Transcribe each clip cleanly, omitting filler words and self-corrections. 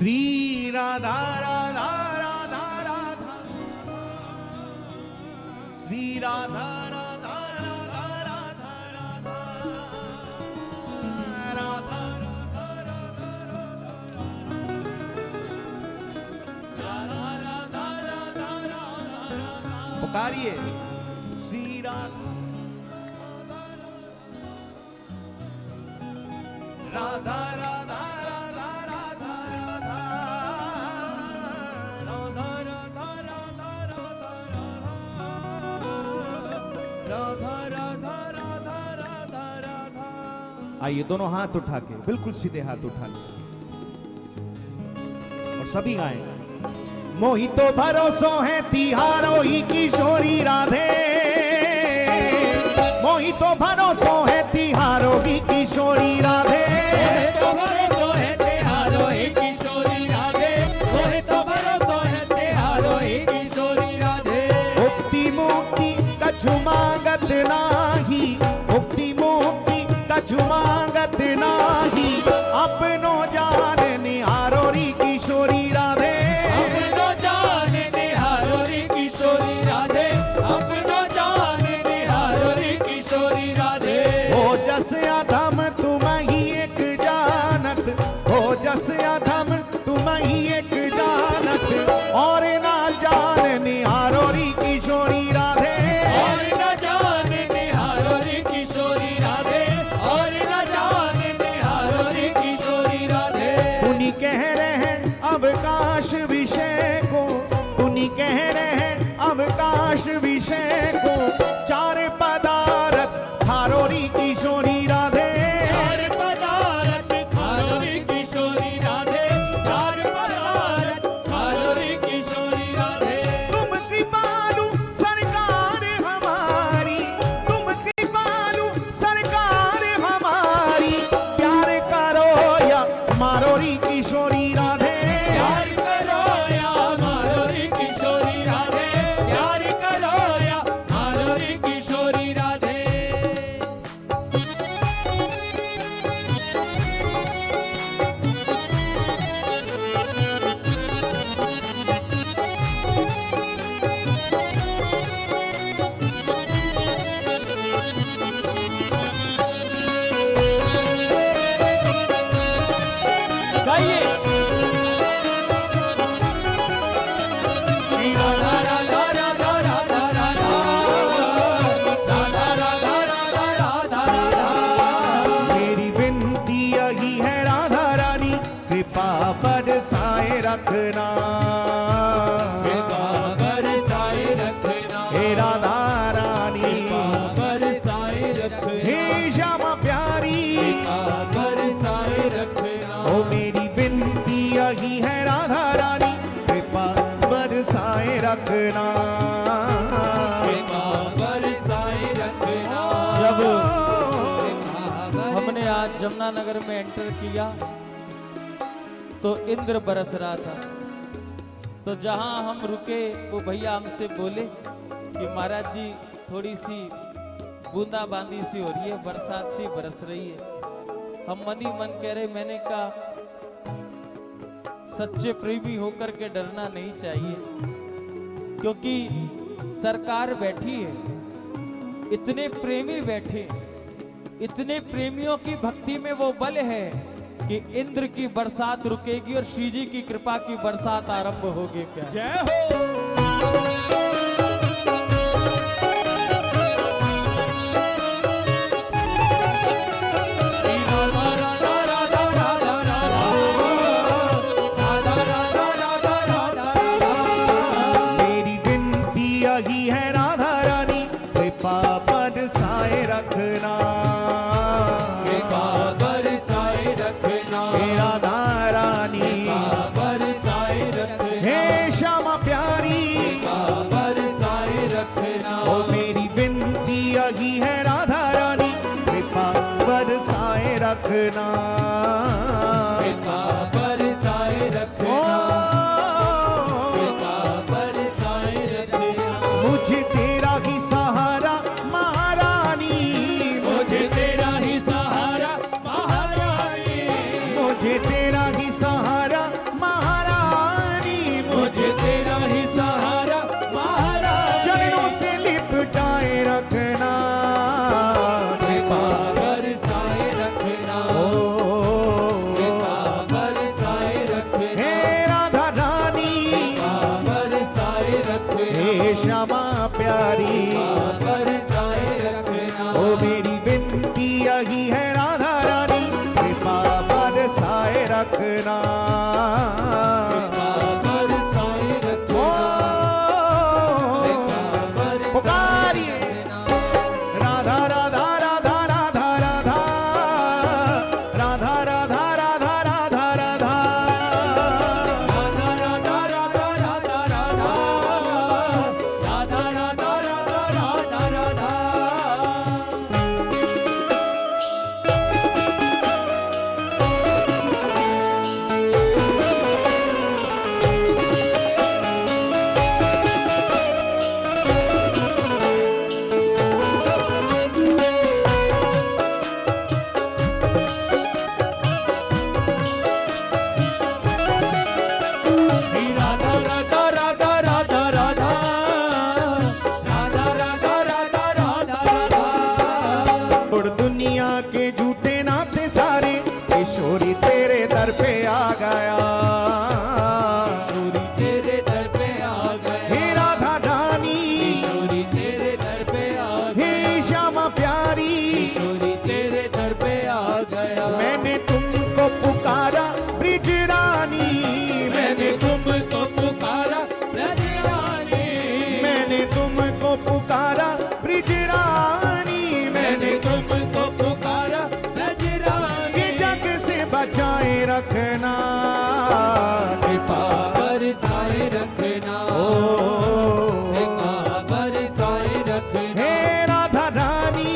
श्री राधा राधा राधा राधा, श्री राधा राधा राधा राधा राधा, राधा राधा राधा राधा, पुकारिए श्री राधा राधा राधा राधा राधा राधा, राधा राधा राधा राधा राधा राधा राधा राधा। आइए दोनों हाथ उठा के, बिल्कुल सीधे हाथ उठा के, और सभी गाएं। मोही तो भरोसो है तिहारो ही किशोरी राधे, मोही तो भरोसो है तिहारो ही किशोरी राधे, मांगत नाही, मुक्ति मुक्ति कछु मांगत नाही, अपनो जान निहारो री किशोरी राधे, अपनो जान निहारो री किशोरी राधे, अपनो जान निहारो री किशोरी राधे। हो जस अधम तुम ही एक जानत, हो जस अधम तुम ही एक जानत, और ना जान निहारो री किशोरी राधे, अवकाश विषय को, उन्हीं कह रहे हैं अवकाश विषय को, चार पदार्थ खारोरी किशोरी राधे, चार पदार्थ खारोरी किशोरी राधे, चार पदार्थ खारोरी किशोरी राधे। तुम कृपालु सरकार हमारी, तुम कृपालु सरकार हमारी, प्यार करो या मारो री किशोरी राधे, प्यार करो या मारो री किशोरी राधे, प्यार करो या मारो री किशोरी राधे। गाइए बरसाए रखना, बरसाए रखना, हे राधा रानी बरसाए रखना, हे श्यामा प्यारी बरसाए रखना। ओ मेरी बिनती यही है राधा रानी, कृपा बरसाए रखना, बरसाए रखना। जब हमने आज जमुनानगर में एंटर किया तो इंद्र बरस रहा था, तो जहां हम रुके वो भैया हमसे बोले कि महाराज जी थोड़ी सी बूंदाबांदी सी हो रही है, बरसात सी बरस रही है। हम मन ही मन कह रहे, मैंने कहा सच्चे प्रेमी होकर के डरना नहीं चाहिए, क्योंकि सरकार बैठी है, इतने प्रेमी बैठे, इतने प्रेमियों की भक्ति में वो बल है कि इंद्र की बरसात रुकेगी और श्री जी की कृपा की बरसात आरंभ होगी। क्या जय हो। मेरी विनती यही है राधा रानी, कृपा बरसाए रखना, बरसाए रखना, हे श्यामा प्यारी पुकारिए राधा राधा राधा राधा राधा राधा राधा राधा राधा राधा और दुनिया के झूठे नाते सारे किशोरी तेरे दर पे आ गया तेरे दर पे आ गया हे राधा रानी किशोरी तेरे दर पे आ हे श्यामा प्यारी किशोरी तेरे दर पे आ गया मैंने तुमको पुकारा ब्रिज रानी मैंने तुमको पुकारा ब्रजरानी मैंने तुमको पुकारा ब्रिज रानी मैंने तुमको पुकारा ब्रजरानी के जग से बचाए रखना कृपा बरसाए रखना ओ बरसाए रखना हे राधा रानी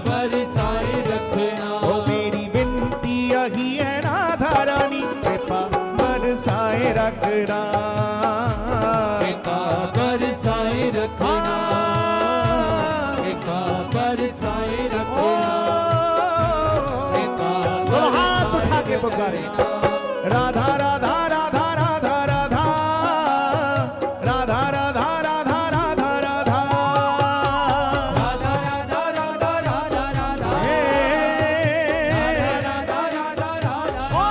बरसाए रखना ओ मेरी विनती यही है राधा रानी कृपा बरसाए रखना बरसाए रखना बरसाए रखना दोनों हाथ उठा के पुकारे राधा राधा राधा राधा राधा राधा राधा राधा राधा राधा हे ओ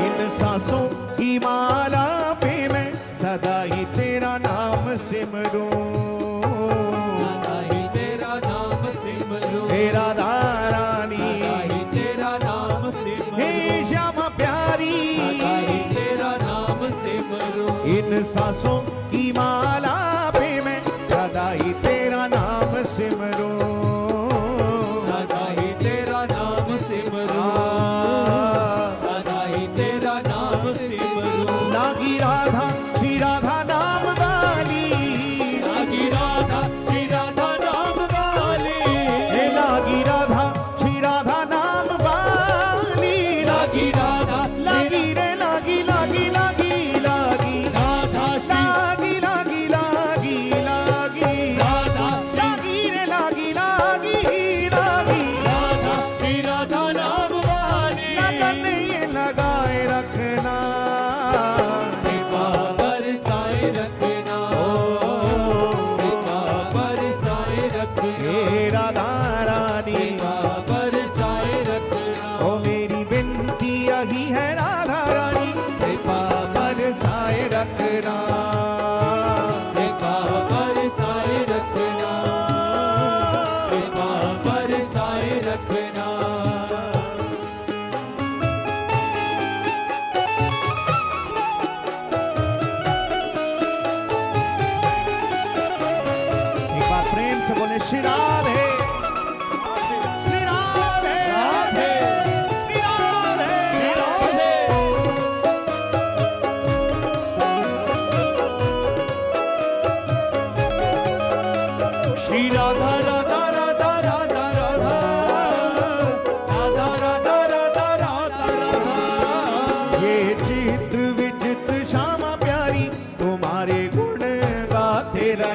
इन सांसों की माला पे मैं सदा ही तेरा नाम सिमरूं तेरा नाम सिमरो हे राधा रानी तेरा नाम सिमरो हे श्यामा प्यारी तेरा नाम सिमरो इन सांसों की माला पे मैं सदा ही तेरा नाम सिमरूं सदा ही तेरा नाम सिमरो सदा ही तेरा नाम सिमरो लागी राधा श्री राधा नाम वाली लागी राधा श्री राधा नाम वाली हे लागी राधा श्री राधा नाम वाली लागी राधा लागी रे लागी लागी लागी लागी राधा श्री लागी लागी लागी लागी राधा लागी रे लागी लागी लागी राधा श्री राधा नाम वाली लगन ये लगाए रखना कृपा बरसाए रखना कृपा बरसाए रखना हे राधा रानी कृपा बरसाए रखना ओ मेरी विनती यही है राधा रानी कृपा बरसाए रखना कृपा बरसाए रखना कृपा बरसाए रखना एक बार प्रेम से बोले श्री राधे श्री राधे श्री राधे श्री राधा राधा राधा राधा राधा राधा राधा राधा राधा राधा ये चित्र विचित्र श्यामा प्यारी तुम्हारे गुण गाते रहे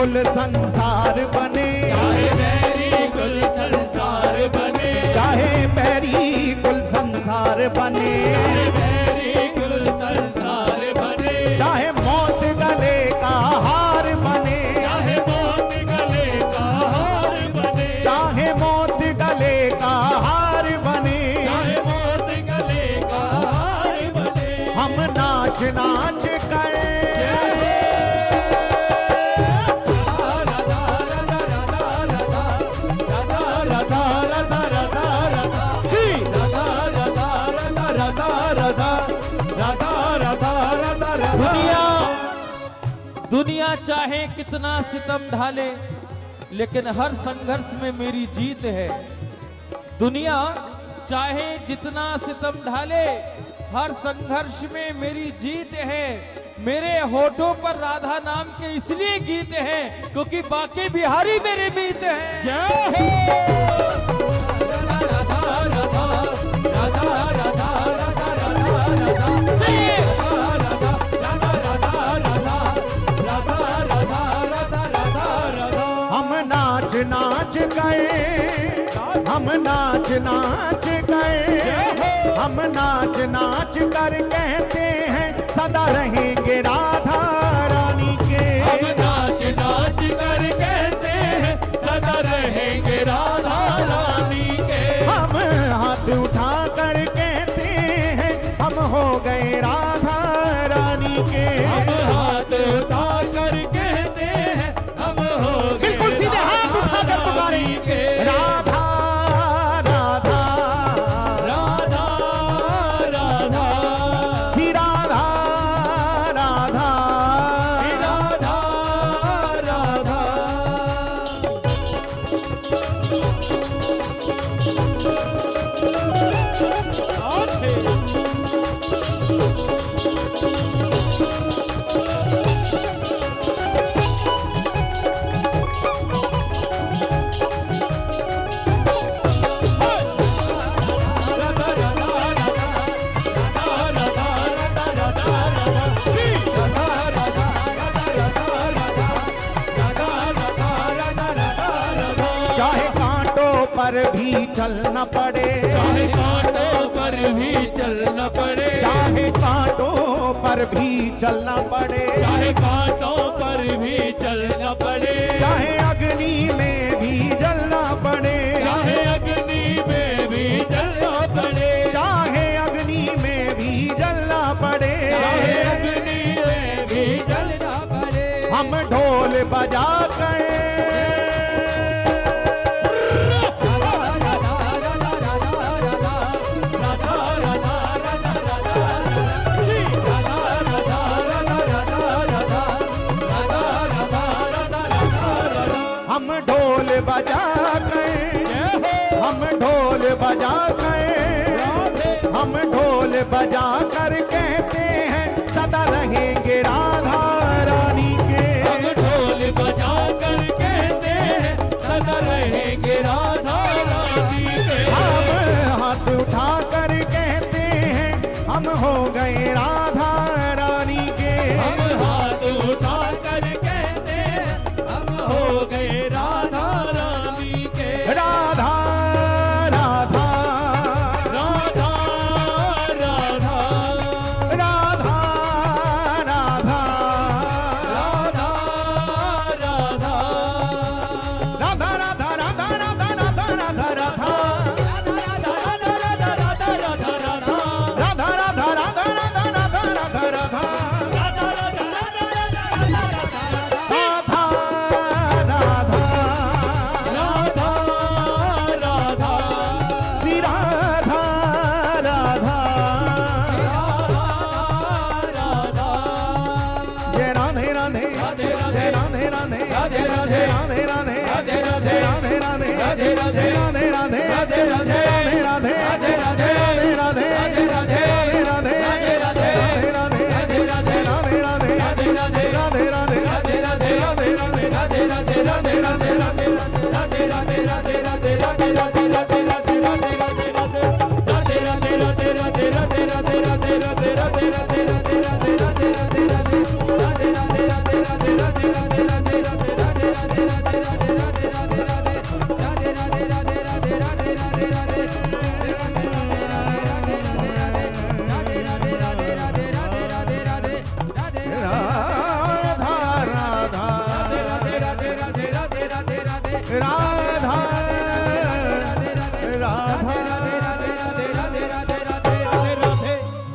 कुल संसार बने, चाहे मेरी कुल संसार बने, चाहे मेरी कुल संसार बने, मेरी कुल संसार बने, चाहे मौत गले का हार बने, चाहे मौत गले का हार बने, चाहे मौत गले का हार बने, चाहे मौत गले का हार बने, हम नाच नाच कर दुनिया चाहे कितना सितम ढाले, लेकिन हर संघर्ष में मेरी जीत है। दुनिया चाहे जितना सितम ढाले, हर संघर्ष में मेरी जीत है। मेरे होठों पर राधा नाम के इसलिए गीत हैं क्योंकि बाकी बिहारी मेरे मीत हैं। जय हो हम नाच नाच गए, हम नाच नाच गए, हम नाच नाच कर कहते हैं सदा रहेंगे राधा रानी के। हम नाच नाच कर कहते हैं सदा रहेंगे राधा रानी के। हम हाथ उठा कर कहते हैं हम हो गए राधा रानी के। हम हाथ उठा कर कहते हैं हम हो गए बिल्कुल सीधे हाथ उठा कर पुकारेंगे राधा राधा राधा राधा श्री राधा राधा राधा राधा। चाहे कांटों पर भी चलना पड़े, चाहे कांटों पर भी चलना पड़े, चाहे कांटों पर भी चलना पड़े, चाहे कांटों पर भी चलना पड़े, चाहे अग्नि में भी जलना पड़े, चाहे अग्नि में भी जलना पड़े, चाहे अग्नि में भी जलना पड़े, चाहे अग्नि में भी जलना पड़े। हम ढोल बजा कर हम ढोल बजा कर, हम ढोल बजा कर, हम ढोल बजा कर कहते हैं सदा रहेंगे राधा रानी के। हम ढोल बजा कर कहते हैं सदा रहेंगे राधा रानी के। हम हाथ उठा कर कहते हैं हम हो गए राधा रानी के। हम हाथ उठा कर कहते हैं हम हो गए राधा रानी के। राधा राधा राधा राधा राधा राधा राधा राधा राधा राधा राधा राधा राधा राधा राधे